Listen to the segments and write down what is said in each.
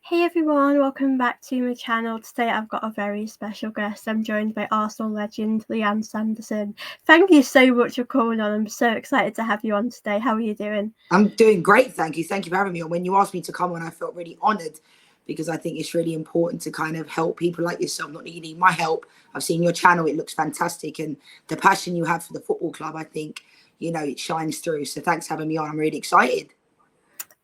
Hey everyone, welcome back to my channel. Today I've got a very special guest. I'm joined by Arsenal legend Lianne Sanderson. Thank you so much for coming on. I'm so excited to have you on today. How are you doing? I'm doing great, thank you. Thank you for having me on. When you asked me to come on, I felt really honoured because I think it's really important to kind of help people like yourself. Not that you need my help. I've seen your channel; it looks fantastic, and the passion you have for the football club, I think, it shines through. So thanks for having me on. I'm really excited.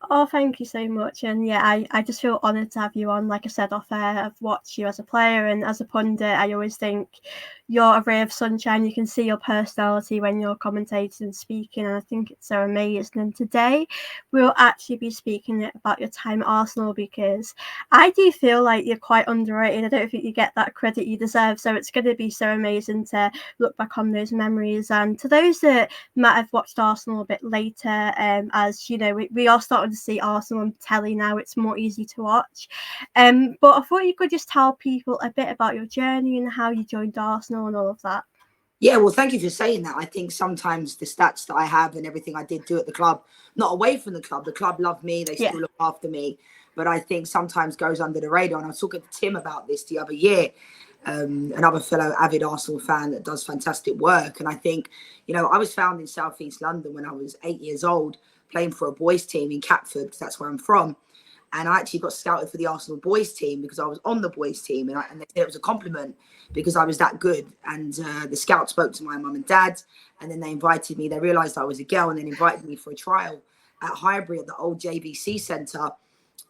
Oh, thank you so much. And yeah, I just feel honoured to have you on. Like I said off air, I've watched you as a player and as a pundit. I always think you're a ray of sunshine. You can see your personality when you're commentating and speaking, and I think it's so amazing. And today we'll actually be speaking about your time at Arsenal because I do feel like you're quite underrated. I don't think you get that credit you deserve. So it's going to be so amazing to look back on those memories. And to those that might have watched Arsenal a bit later, as you know, we are starting to see Arsenal on telly now. It's more easy to watch. But I thought you could just tell people a bit about your journey and how you joined Arsenal and all of that. Yeah, well, thank you for saying that. I think sometimes the stats that I have and everything I did do at the club, not away from the club loved me. They Yeah. still look after me. But I think sometimes goes under the radar. And I was talking to Tim about this the other year, another fellow avid Arsenal fan that does fantastic work. And I think, I was found in Southeast London when I was 8 years old, playing for a boys team in Catford, because that's where I'm from. And I actually got scouted for the Arsenal boys team because I was on the boys team, and they said it was a compliment because I was that good. And the scout spoke to my mum and dad, and then they invited me. They realised I was a girl, and then invited me for a trial at Highbury at the old JVC Centre.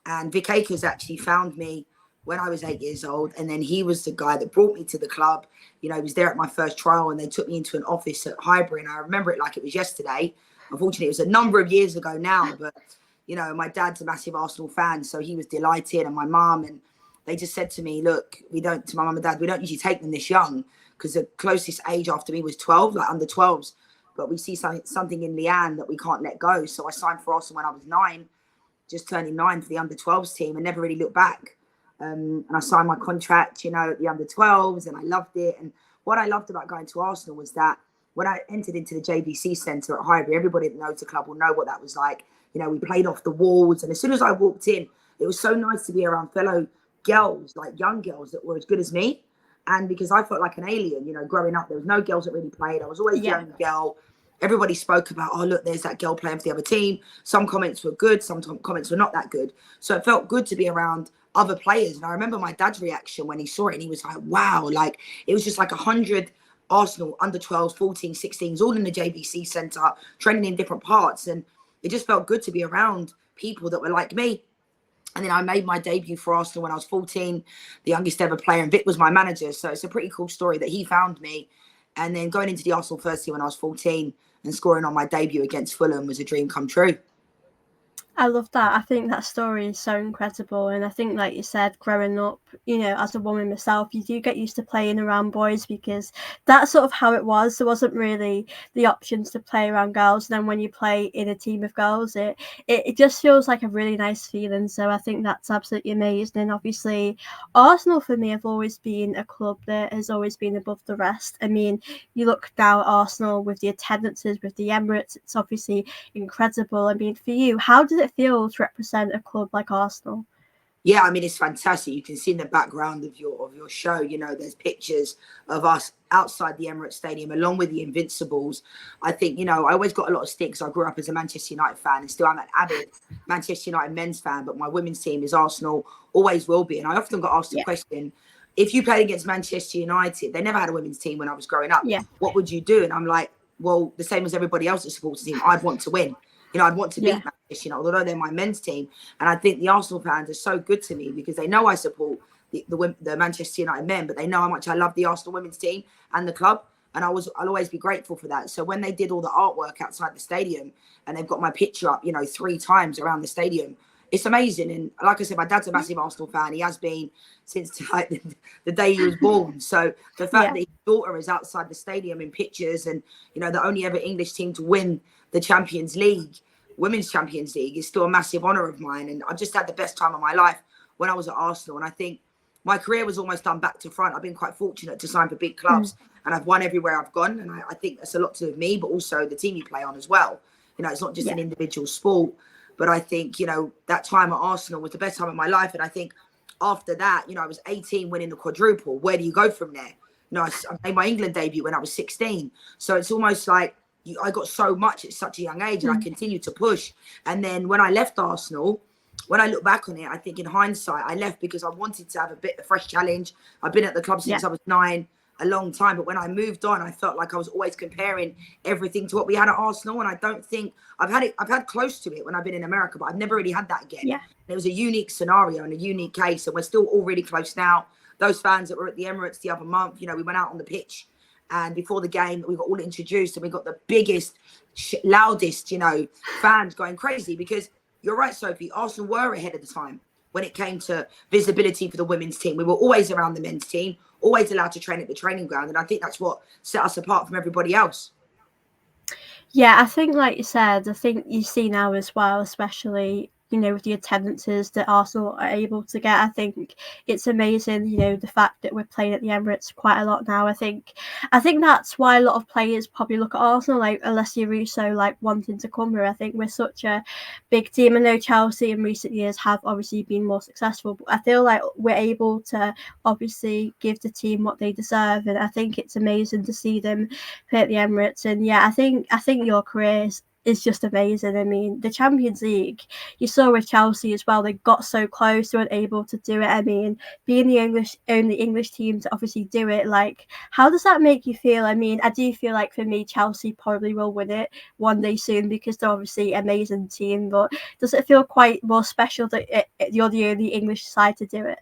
And Vic Akers actually found me when I was 8 years old, and then he was the guy that brought me to the club. He was there at my first trial, and they took me into an office at Highbury, and I remember it like it was yesterday. Unfortunately, it was a number of years ago now, but my dad's a massive Arsenal fan, so he was delighted, and my mum, and they just said to me, look, to my mum and dad, we don't usually take them this young, because the closest age after me was 12, like under 12s, but we see something in Lianne that we can't let go. So I signed for Arsenal when I was 9, just turning 9 for the under 12s team, and never really looked back. And I signed my contract, at the under 12s, and I loved it. And what I loved about going to Arsenal was that when I entered into the JVC Centre at Highbury, everybody that knows the club will know what that was like. We played off the walls. And as soon as I walked in, it was so nice to be around fellow girls, like young girls that were as good as me. And because I felt like an alien, growing up, there was no girls that really played. I was always the young girl. Everybody spoke about, oh, look, there's that girl playing for the other team. Some comments were good. Some comments were not that good. So it felt good to be around other players. And I remember my dad's reaction when he saw it. And he was like, wow, like it was just like 100 Arsenal under 12s, 14s, 16s, all in the JVC Centre, training in different parts. And it just felt good to be around people that were like me. And then I made my debut for Arsenal when I was 14, the youngest ever player, and Vic was my manager. So it's a pretty cool story that he found me. And then going into the Arsenal first team when I was 14 and scoring on my debut against Fulham was a dream come true. I love that. I think that story is so incredible. And I think, like you said, growing up, as a woman myself, you do get used to playing around boys because that's sort of how it was. There wasn't really the options to play around girls. And then when you play in a team of girls, it just feels like a really nice feeling. So I think that's absolutely amazing. And obviously, Arsenal for me have always been a club that has always been above the rest. I mean, you look now at Arsenal with the attendances, with the Emirates, it's obviously incredible. I mean, for you, how does it feel to represent a club like Arsenal? Yeah, I mean, it's fantastic. You can see in the background of your show, there's pictures of us outside the Emirates Stadium along with the Invincibles. I think, I always got a lot of sticks. I grew up as a Manchester United fan and still am an avid Manchester United men's fan, but my women's team is Arsenal, always will be. And I often got asked the question, if you played against Manchester United, they never had a women's team when I was growing up. Yeah. What would you do? And I'm like, well, the same as everybody else that supports the team, I'd want to win. I'd want to beat Manchester United, although they're my men's team. And I think the Arsenal fans are so good to me because they know I support the Manchester United men, but they know how much I love the Arsenal women's team and the club. And I'll always be grateful for that. So when they did all the artwork outside the stadium and they've got my picture up, 3 times around the stadium, it's amazing. And like I said, my dad's a massive Arsenal fan. He has been since like the day he was born. So the fact that his daughter is outside the stadium in pictures and, the only ever English team to win the Champions League, Women's Champions League, is still a massive honour of mine. And I've just had the best time of my life when I was at Arsenal. And I think my career was almost done back to front. I've been quite fortunate to sign for big clubs and I've won everywhere I've gone. And I think that's a lot to do with me, but also the team you play on as well. It's not just an individual sport. But I think, that time at Arsenal was the best time of my life. And I think after that, I was 18 winning the quadruple. Where do you go from there? I made my England debut when I was 16. So it's almost like I got so much at such a young age, and I continued to push. And then when I left Arsenal, when I look back on it, I think in hindsight, I left because I wanted to have a fresh challenge. I've been at the club since I was 9, a long time. But when I moved on, I felt like I was always comparing everything to what we had at Arsenal. And I don't think I've had close to it when I've been in America, but I've never really had that again. Yeah. It was a unique scenario and a unique case. And we're still all really close now. Those fans that were at the Emirates the other month, we went out on the pitch, and before the game, we got all introduced, and we got the biggest, loudest, fans going crazy. Because you're right, Sophie, Arsenal were ahead of the time when it came to visibility for the women's team. We were always around the men's team, always allowed to train at the training ground. And I think that's what set us apart from everybody else. Yeah, I think, like you said, I think you see now as well, especially, with the attendances that Arsenal are able to get. I think it's amazing, the fact that we're playing at the Emirates quite a lot now. I think that's why a lot of players probably look at Arsenal, like Alessia Russo, like wanting to come here. I think we're such a big team. I know Chelsea in recent years have obviously been more successful, but I feel like we're able to obviously give the team what they deserve. And I think it's amazing to see them play at the Emirates. And yeah, I think your career is just amazing. I mean, the Champions League, you saw with Chelsea as well, they got so close, they weren't able to do it. I mean, being the only English team to obviously do it, like, how does that make you feel? I mean, I do feel like for me, Chelsea probably will win it one day soon because they're obviously an amazing team, but does it feel quite more special that you're the only English side to do it?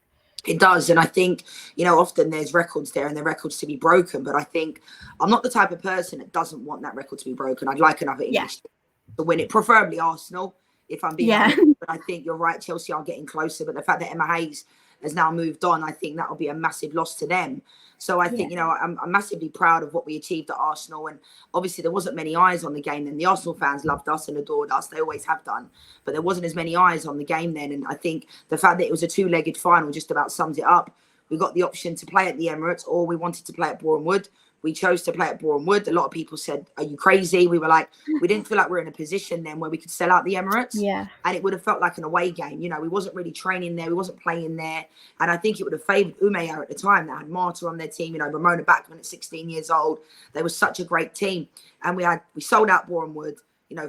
It does. And I think, often there's records there and they're records to be broken. But I think I'm not the type of person that doesn't want that record to be broken. I'd like another English team to win it, preferably Arsenal, if I'm being honest. But I think you're right, Chelsea are getting closer. But the fact that Emma Hayes has now moved on, I think that'll be a massive loss to them. So I think, I'm massively proud of what we achieved at Arsenal. And obviously there wasn't many eyes on the game then. The Arsenal fans loved us and adored us. They always have done. But there wasn't as many eyes on the game then. And I think the fact that it was a 2-legged final just about sums it up. We got the option to play at the Emirates, or we wanted to play at Boreham Wood. We chose to play at Boreham Wood. A lot of people said, are you crazy? We were like, we didn't feel like we were in a position then where we could sell out the Emirates. Yeah. And it would have felt like an away game. We wasn't really training there. We wasn't playing there. And I think it would have favoured Umeå at the time. That had Marta on their team, Ramona Bachmann at 16 years old. They were such a great team. And we sold out Boreham Wood.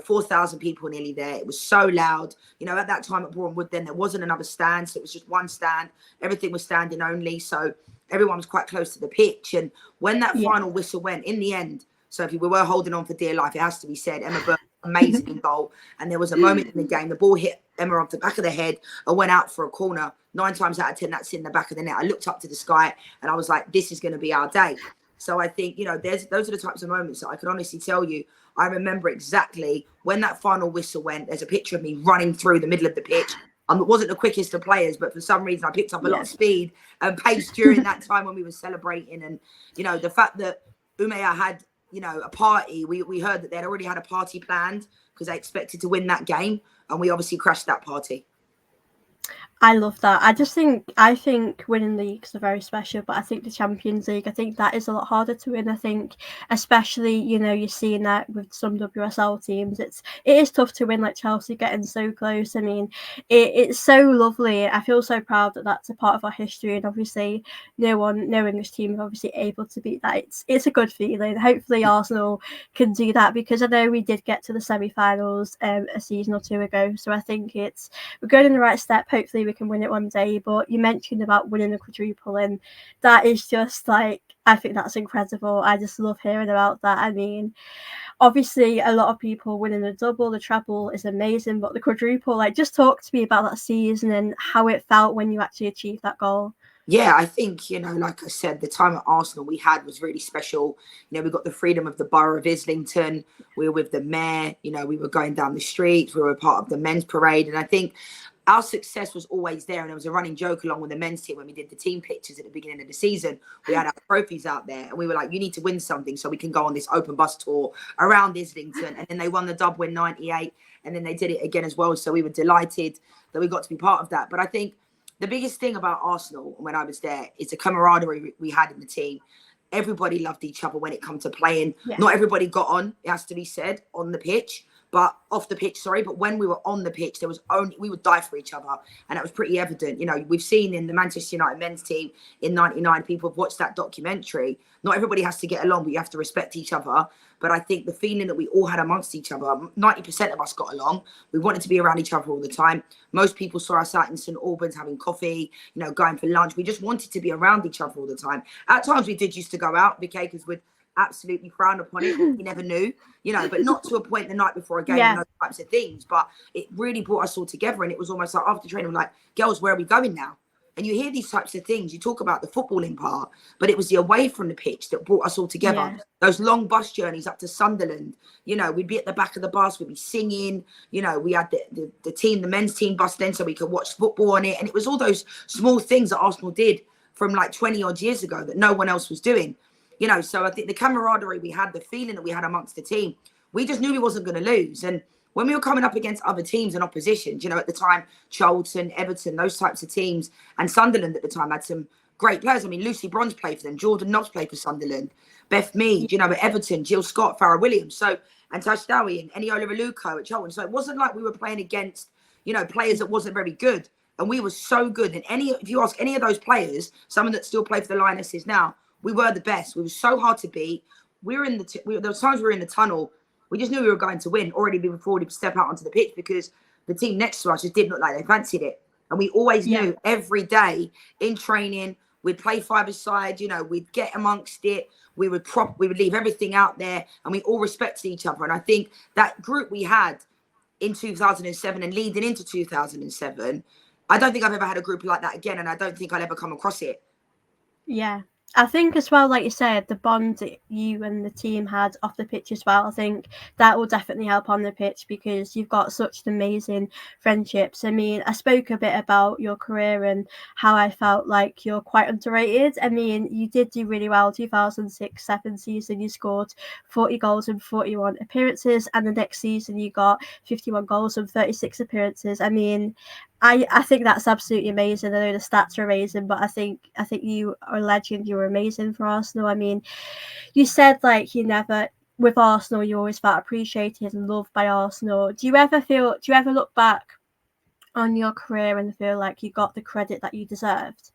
4,000 people nearly there. It was so loud. At that time at Boreham Wood, then there wasn't another stand. So it was just one stand. Everything was standing only. So everyone was quite close to the pitch. And when that final whistle went, in the end, Sophie, we were holding on for dear life. It has to be said. Emma Burke, amazing goal. And there was a moment in the game, the ball hit Emma off the back of the head and went out for a corner. 9 times out of 10, that's in the back of the net. I looked up to the sky and I was like, this is going to be our day. So I think, those are the types of moments that I can honestly tell you. I remember exactly when that final whistle went. There's a picture of me running through the middle of the pitch. I wasn't the quickest of players, but for some reason I picked up a lot of speed and pace during that time when we were celebrating. And, the fact that Umeå had, a party, we heard that they'd already had a party planned because they expected to win that game. And we obviously crashed that party. I love that. I think winning leagues are very special, but I think the Champions League, I think that is a lot harder to win. I think, especially, you're seeing that with some WSL teams. It is tough to win, like Chelsea getting so close. I mean, it's so lovely. I feel so proud that that's a part of our history, and obviously, no English team is obviously able to beat that. It's a good feeling. Hopefully, Arsenal can do that, because I know we did get to the semi-finals a season or 2 ago. So I think we're going in the right step. Hopefully we can win it one day. But you mentioned about winning the quadruple, and that is just like, I think that's incredible. I just love hearing about that. I mean, obviously a lot of people winning the double, the treble is amazing, but the quadruple, like, just talk to me about that season and how it felt when you actually achieved that goal. Yeah, I think, like I said, the time at Arsenal we had was really special. We got the freedom of the borough of Islington. We were with the mayor, we were going down the street. We were part of the men's parade. And I think our success was always there. And there was a running joke along with the men's team when we did the team pictures at the beginning of the season. We had our trophies out there and we were like, you need to win something so we can go on this open bus tour around Islington. And then they won the double in 98. And then they did it again as well. So we were delighted that we got to be part of that. But I think the biggest thing about Arsenal when I was there is the camaraderie we had in the team. Everybody loved each other when it comes to playing. Yeah. Not everybody got on, it has to be said, on the pitch. but off the pitch, sorry. But when we were on the pitch, we would die for each other. And it was pretty evident. You know, we've seen in the Manchester United men's team in 99, people have watched that documentary. Not everybody has to get along, but you have to respect each other. But I think the feeling that we all had amongst each other, 90% of us got along. We wanted to be around each other all the time. Most people saw us out in St Albans having coffee, you know, going for lunch. We just wanted to be around each other all the time. At times we did used to go out. Vic Akers would absolutely frown upon it. You never knew, you know, but not to a point the night before a game and those types of things. But it really brought us all together. And it was almost like after training, we're like, girls, where are we going now? And you hear these types of things. You talk about the footballing part, but it was the away from the pitch that brought us all together. Yeah. Those long bus journeys up to Sunderland, you know, we'd be at the back of the bus, we'd be singing, you know, we had the team, the men's team bus then, so we could watch football on it. And it was all those small things that Arsenal did from like 20 odd years ago that no one else was doing. You know, so I think the camaraderie we had, the feeling that we had amongst the team, we just knew we wasn't going to lose. And when we were coming up against other teams and oppositions, you know, at the time, Charlton, Everton, those types of teams, and Sunderland at the time had some great players. I mean, Lucy Bronze played for them, Jordan Nobbs played for Sunderland, Beth Mead, you know, at Everton, Jill Scott, Farrah Williams, so, and Tash Dowie and Eniola Raluco at Charlton. So it wasn't like we were playing against, you know, players that wasn't very good. And we were so good. And if you ask any of those players, someone that still play for the Lionesses now, we were the best. We were so hard to beat. There were times we were in the tunnel. We just knew we were going to win already before we step out onto the pitch because the team next to us just didn't look like they fancied it. And we always knew every day in training, we'd play five-a-side, you know, we'd get amongst it. We would leave everything out there and we all respected each other. And I think that group we had in 2007 and leading into 2007, I don't think I've ever had a group like that again. And I don't think I'll ever come across it. Yeah. I think as well, like you said, the bond that you and the team had off the pitch as well, I think that will definitely help on the pitch because you've got such amazing friendships. I mean, I spoke a bit about your career and how I felt like you're quite underrated. I mean, you did do really well. 2006-07 season, you scored 40 goals in 41 appearances, and the next season you got 51 goals in 36 appearances. I mean, I think that's absolutely amazing. I know the stats are amazing, but I think you are a legend. You're amazing for Arsenal. I mean, you said like with Arsenal, you always felt appreciated and loved by Arsenal. Do you ever look back on your career and feel like you got the credit that you deserved?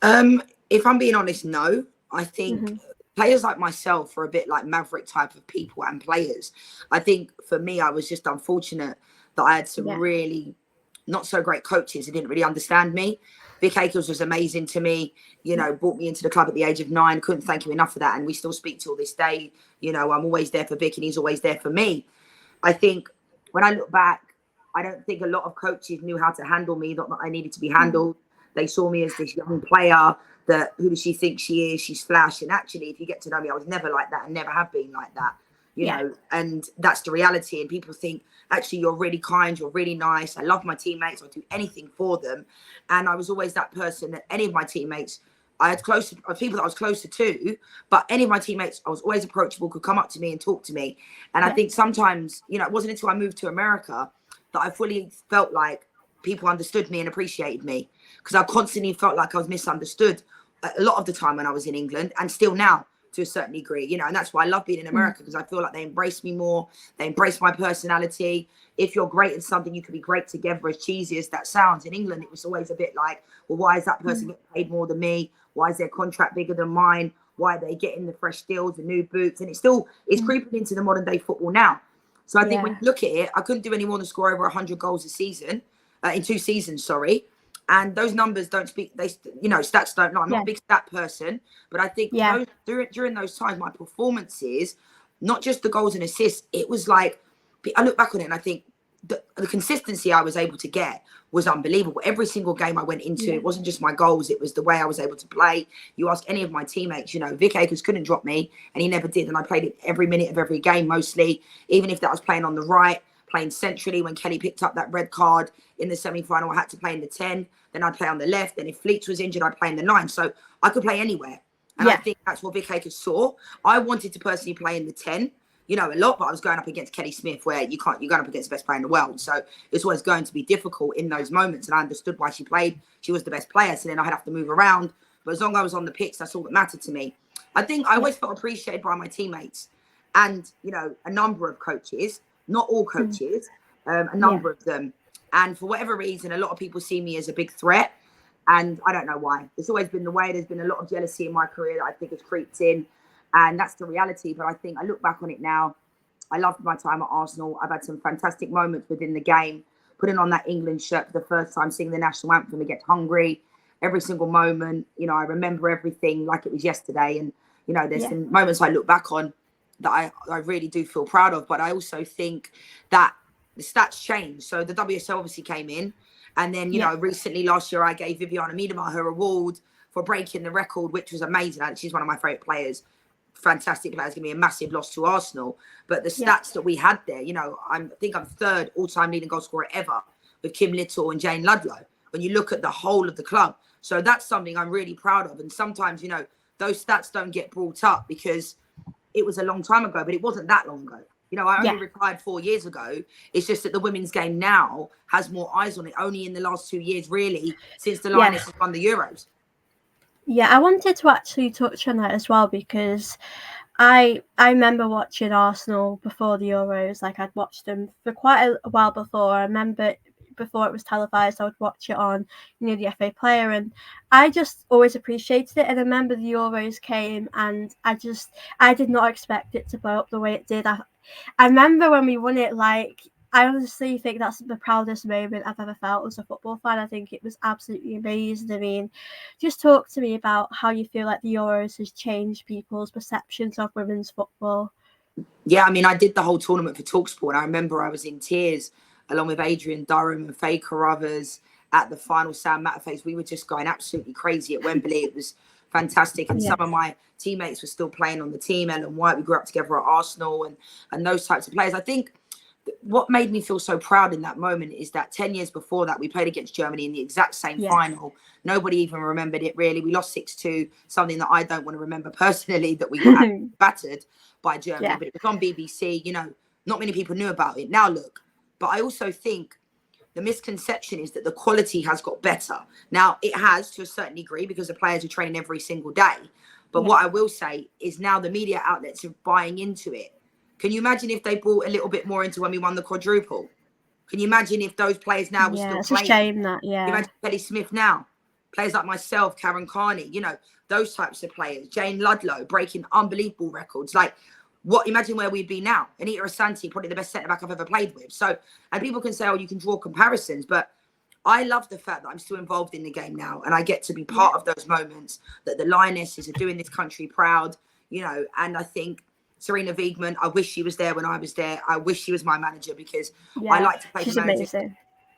If I'm being honest, no. I think players like myself are a bit like maverick type of people and players. I think for me, I was just unfortunate that I had some really not so great coaches who didn't really understand me. Vic Akers was amazing to me, you know, brought me into the club at the age of 9. Couldn't thank him enough for that. And we still speak till this day. You know, I'm always there for Vic and he's always there for me. I think when I look back, I don't think a lot of coaches knew how to handle me, not that I needed to be handled. They saw me as this young player that, who does she think she is? She's flash. And actually, if you get to know me, I was never like that and never have been like that. You know, and that's the reality. And people think, actually, you're really kind, you're really nice. I love my teammates. I'll do anything for them. And I was always that person that any of my teammates, I had people that I was closer to, but any of my teammates, I was always approachable, could come up to me and talk to me. And I think sometimes, you know, it wasn't until I moved to America that I fully felt like people understood me and appreciated me, because I constantly felt like I was misunderstood a lot of the time when I was in England, and still now to a certain degree, you know. And that's why I love being in America, because I feel like they embrace me more. They embrace my personality. If you're great at something, you can be great together, as cheesy as that sounds. In England, it was always a bit like, well, why is that person getting paid more than me? Why is their contract bigger than mine? Why are they getting the fresh deals, the new boots? And it's creeping into the modern day football now. So I think when you look at it, I couldn't do any more than score over 100 goals a season, in 2 seasons, sorry. And those numbers don't speak, stats don't lie. I'm not a big stat person, but I think during those times, my performances, not just the goals and assists, it was like, I look back on it and I think the consistency I was able to get was unbelievable. Every single game I went into, it wasn't just my goals, it was the way I was able to play. You ask any of my teammates, you know, Vic Akers couldn't drop me, and he never did. And I played it every minute of every game, mostly, even if that was playing on the right, playing centrally. When Kelly picked up that red card in the semi-final, I had to play in the 10. Then I'd play on the left. Then if Fleets was injured, I'd play in the 9. So I could play anywhere. And I think that's what Vic Akers saw. I wanted to personally play in the 10, you know, a lot, but I was going up against Kelly Smith, where you're going up against the best player in the world. So it's always going to be difficult in those moments. And I understood why she played. She was the best player. So then I'd have to move around. But as long as I was on the pitch, that's all that mattered to me. I think I always felt appreciated by my teammates and, you know, a number of coaches. not all coaches, a number of them. And for whatever reason, a lot of people see me as a big threat. And I don't know why. It's always been the way. There's been a lot of jealousy in my career that I think has creeped in. And that's the reality. But I think I look back on it now. I loved my time at Arsenal. I've had some fantastic moments within the game. Putting on that England shirt for the first time, singing the national anthem against Hungary. Every single moment, you know, I remember everything like it was yesterday. And, you know, there's some moments I look back on that I really do feel proud of. But I also think that the stats changed. So the WSL obviously came in. And then, you know, recently last year, I gave Viviana Miedema her award for breaking the record, which was amazing. She's one of my favourite players. Fantastic player. It's going to be a massive loss to Arsenal. But the stats that we had there, you know, I think I'm third all-time leading goal scorer ever with Kim Little and Jane Ludlow. When you look at the whole of the club. So that's something I'm really proud of. And sometimes, you know, those stats don't get brought up because it was a long time ago, but it wasn't that long ago. You know, I only retired 4 years ago. It's just that the women's game now has more eyes on it, only in the last 2 years, really, since the Lioness has won the Euros. Yeah, I wanted to actually touch on that as well because I remember watching Arsenal before the Euros. Like, I'd watched them for quite a while before. I remember before it was televised, I would watch it on, you know, the FA Player, and I just always appreciated it. And I remember the Euros came, and I did not expect it to blow up the way it did. I remember when we won it, like, I honestly think that's the proudest moment I've ever felt as a football fan. I think it was absolutely amazing. I mean, just talk to me about how you feel like the Euros has changed people's perceptions of women's football. Yeah, I mean, I did the whole tournament for TalkSport, and I remember I was in tears along with Adrian Durham and Faye Carruthers at the final. Sam Matterface, we were just going absolutely crazy at Wembley. It was fantastic. And some of my teammates were still playing on the team. Ellen White, we grew up together at Arsenal and those types of players. I think what made me feel so proud in that moment is that 10 years before that, we played against Germany in the exact same final. Nobody even remembered it, really. We lost 6-2, something that I don't want to remember personally, that we got battered by Germany. But it was on BBC. You know, not many people knew about it. Now, look. But I also think the misconception is that the quality has got better. Now, it has to a certain degree because the players are training every single day. But what I will say is now the media outlets are buying into it. Can you imagine if they brought a little bit more into when we won the quadruple? Can you imagine if those players now were still it's playing? A shame that, Can you imagine Kelly Smith now? Players like myself, Karen Carney, you know, those types of players. Jane Ludlow breaking unbelievable records. Like, imagine where we'd be now. Anita Asante, probably the best centre-back I've ever played with. So, and people can say, oh, you can draw comparisons, but I love the fact that I'm still involved in the game now and I get to be part of those moments that the Lionesses are doing this country proud, you know, and I think Serena Wiegman, I wish she was there when I was there. I wish she was my manager because I like to play for managers,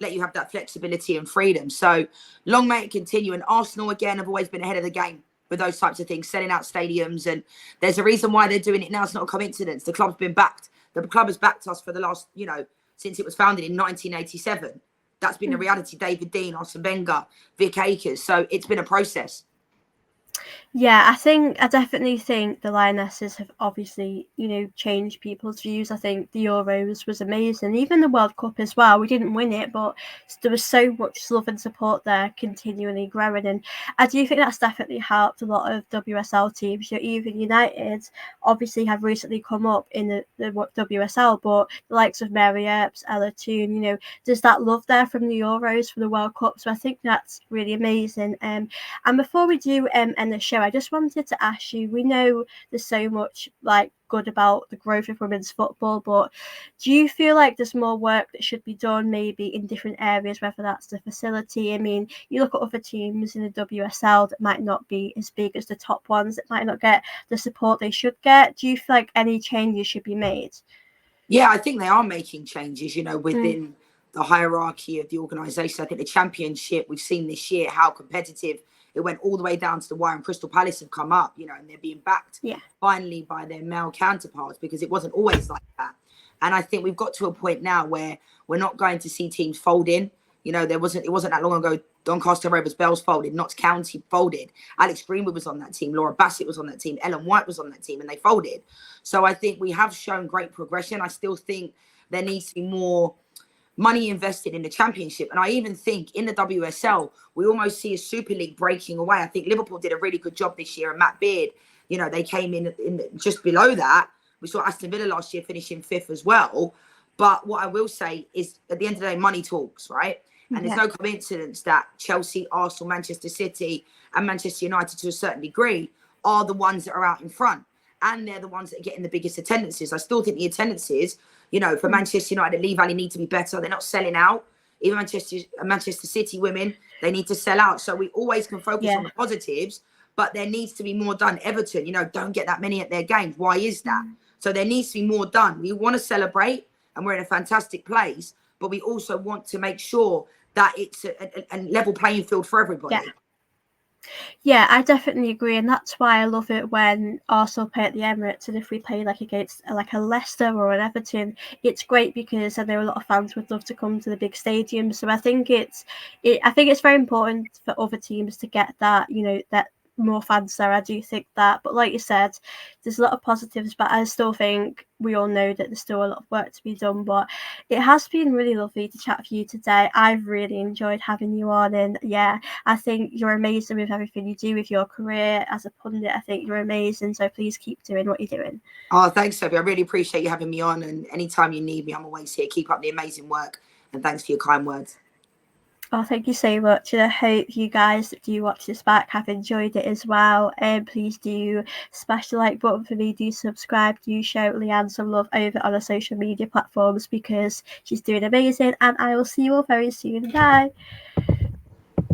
let you have that flexibility and freedom. So long may it continue. And Arsenal, again, have always been ahead of the game with those types of things, selling out stadiums. And there's a reason why they're doing it now. It's not a coincidence. The club's been backed. The club has backed us for the last, you know, since it was founded in 1987. That's been the reality. David Dean, Arsene Wenger, Vic Akers. So it's been a process. Yeah, I definitely think the Lionesses have obviously, you know, changed people's views. I think the Euros was amazing, even the World Cup as well. We didn't win it, but there was so much love and support there, continually growing. And I do think that's definitely helped a lot of WSL teams. You know, even United obviously have recently come up in the WSL, but the likes of Mary Earps, Ella Toon, you know, there's that love there from the Euros, from the World Cup. So I think that's really amazing. And before we do end the show, I just wanted to ask you, we know there's so much like good about the growth of women's football, but do you feel like there's more work that should be done maybe in different areas, whether that's the facility? I mean, you look at other teams in the WSL that might not be as big as the top ones, that might not get the support they should get. Do you feel like any changes should be made? Yeah, I think they are making changes, you know, within the hierarchy of the organisation. I think the championship, we've seen this year how competitive it went all the way down to the wire, and Crystal Palace have come up, you know, and they're being backed finally by their male counterparts because it wasn't always like that. And I think we've got to a point now where we're not going to see teams fold in. You know, it wasn't that long ago Doncaster Rovers Bells folded, Notts County folded, Alex Greenwood was on that team, Laura Bassett was on that team, Ellen White was on that team, and they folded. So I think we have shown great progression. I still think there needs to be more money invested in the championship. And I even think in the WSL, we almost see a Super League breaking away. I think Liverpool did a really good job this year, and Matt Beard, you know, they came in just below that. We saw Aston Villa last year finishing 5th as well. But what I will say is, at the end of the day, money talks, right? And there's no coincidence that Chelsea, Arsenal, Manchester City, and Manchester United, to a certain degree, are the ones that are out in front. And they're the ones that are getting the biggest attendances. I still think the attendances, you know, for Manchester United, Lee Valley need to be better. They're not selling out. Even Manchester City women, they need to sell out. So we always can focus on the positives, but there needs to be more done. Everton, you know, don't get that many at their games. Why is that? So there needs to be more done. We want to celebrate, and we're in a fantastic place, but we also want to make sure that it's a level playing field for everybody. Yeah, I definitely agree, and that's why I love it when Arsenal play at the Emirates, and if we play like against like a Leicester or an Everton, it's great because I know a lot of fans would love to come to the big stadium. So I think it's very important for other teams to get that, you know, that more fans there. I do think that, but like you said, there's a lot of positives, but I still think we all know that there's still a lot of work to be done. But it has been really lovely to chat with you today. I've really enjoyed having you on, and yeah, I think you're amazing with everything you do with your career as a pundit. I think you're amazing, so please keep doing what you're doing. Oh, thanks, Sophie. I really appreciate you having me on, and anytime you need me, I'm always here. Keep up the amazing work, and thanks for your kind words. Oh, thank you so much, and I hope you guys that do watch this back have enjoyed it as well. And please do smash the like button for me, do subscribe, do show Lianne some love over on our social media platforms because she's doing amazing, and I will see you all very soon. Bye.